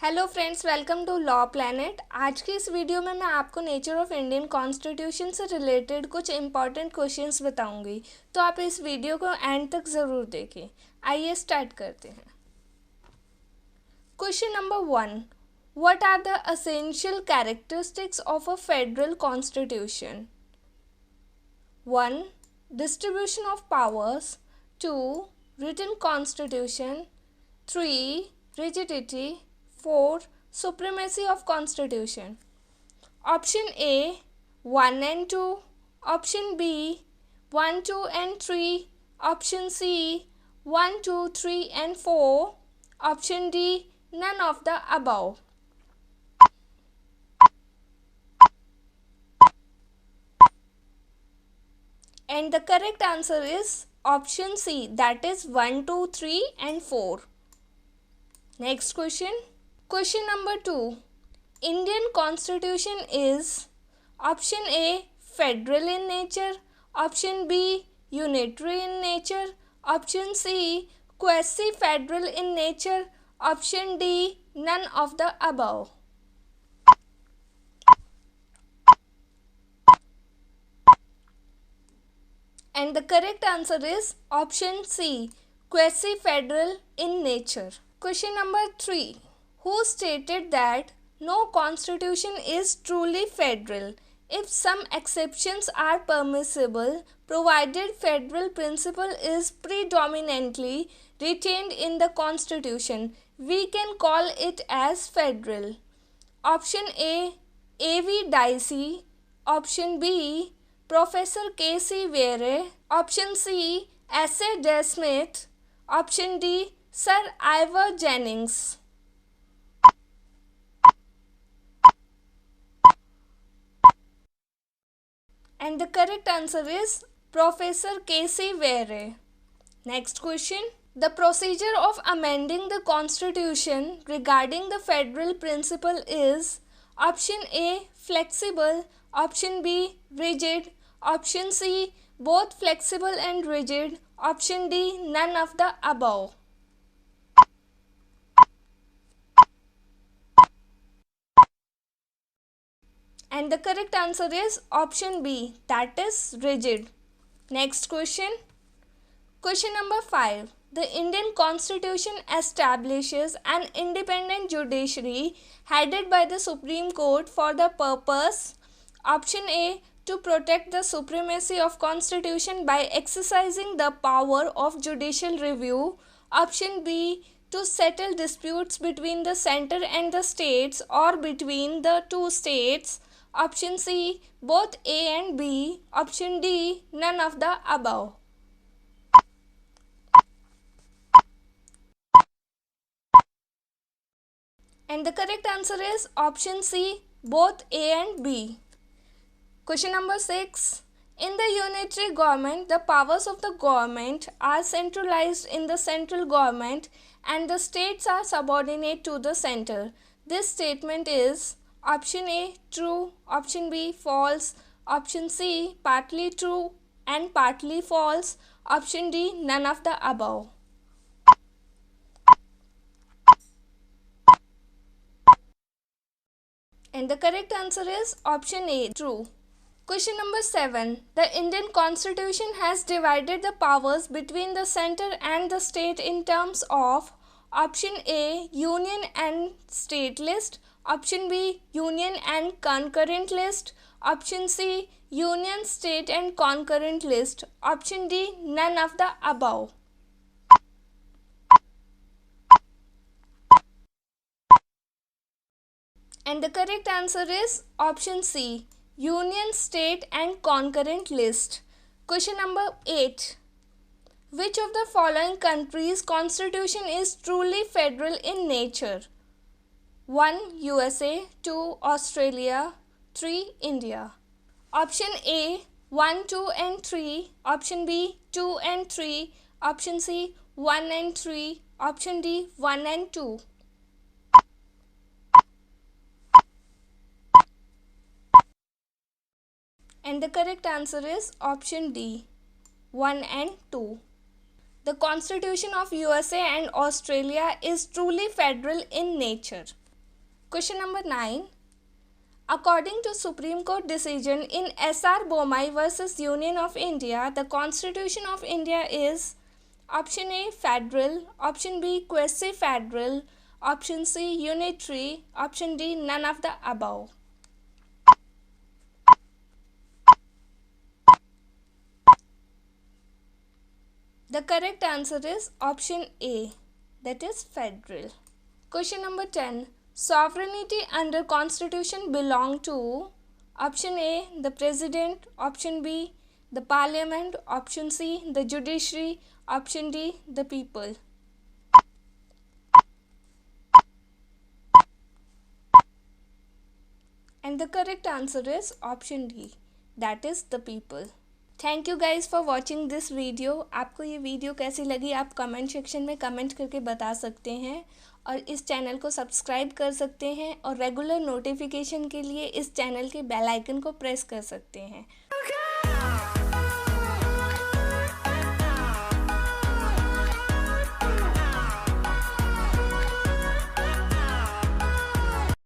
Hello friends, welcome to law planet. आज की इस वीडियो में मैं आपको नेचर ऑफ इंडियन कॉन्स्टिट्यूशन से रिलेटेड कुछ इंपॉर्टेंट क्वेश्चंस बताऊंगी, तो आप इस वीडियो को एंड तक ज़रूर देखें। आइए स्टार्ट करते हैं। Question number 1, what are the essential characteristics of a federal constitution? 1. Distribution of powers. 2. written constitution. 3. rigidity. 4. Supremacy of Constitution. Option A 1 and 2. Option B 1, 2 and 3. Option C 1, 2, 3 and 4. Option D none of the above. And the correct answer is option C, that is 1, 2, 3 and 4. Next question. Question number 2. Indian Constitution is option A federal in nature, option B unitary in nature, option C quasi federal in nature, option D none of the above. And the correct answer is option C, quasi federal in nature. Question number 3. Who stated that no constitution is truly federal if some exceptions are permissible, provided federal principle is predominantly retained in the constitution? We can call it as federal. Option A, A.V Dicey. Option B, Professor K.C Wheare. Option C, S.A Desmith. Option D, Sir Ivor Jennings. And the correct answer is Professor K.C Wheare. Next question. The procedure of amending the constitution regarding the federal principle is option A flexible, option B rigid, option C both flexible and rigid, option D none of the above. And the correct answer is option B, that is rigid. Next question. Question number 5. The Indian Constitution establishes an independent judiciary headed by the Supreme Court for the purpose. Option A, to protect the supremacy of Constitution by exercising the power of judicial review. Option B, to settle disputes between the center and the states or between the two states. Option C, both A and B. Option D, none of the above. And the correct answer is option C, both A and B. Question number 6. In the unitary government, the powers of the government are centralized in the central government and the states are subordinate to the center. This statement is option A true, option B false, option C partly true and partly false, option D none of the above. And the correct answer is option A true. Question number 7. The Indian Constitution has divided the powers between the center and the state in terms of option A union and state list, option B union and concurrent list, option C union, state and concurrent list, option D none of the above. And the correct answer is option C, union, state and concurrent list. Question number 8. Which of the following countries' constitution is truly federal in nature? 1. USA, 2. Australia, 3. India. Option A 1, 2 and 3. Option B 2 and 3. Option C 1 and 3. Option D 1 and 2. And the correct answer is option D, 1 and 2. The Constitution of USA and Australia is truly federal in nature. Question number 9. According to Supreme Court decision in S.R Bommai versus Union of India, the Constitution of India is option A federal, option B quasi federal, option C unitary, option D none of the above. The correct answer is option A, that is federal. Question number 10. Sovereignty under Constitution belong to option A the President, option B the Parliament, option C the judiciary, option D the people. And the correct answer is option D, that is the people. Thank you guys for watching this video. आपको ये video कैसी लगी आप comment section में comment करके बता सकते हैं और इस चैनल को सब्सक्राइब कर सकते हैं और रेगुलर नोटिफिकेशन के लिए इस चैनल के बेल आइकन को प्रेस कर सकते हैं.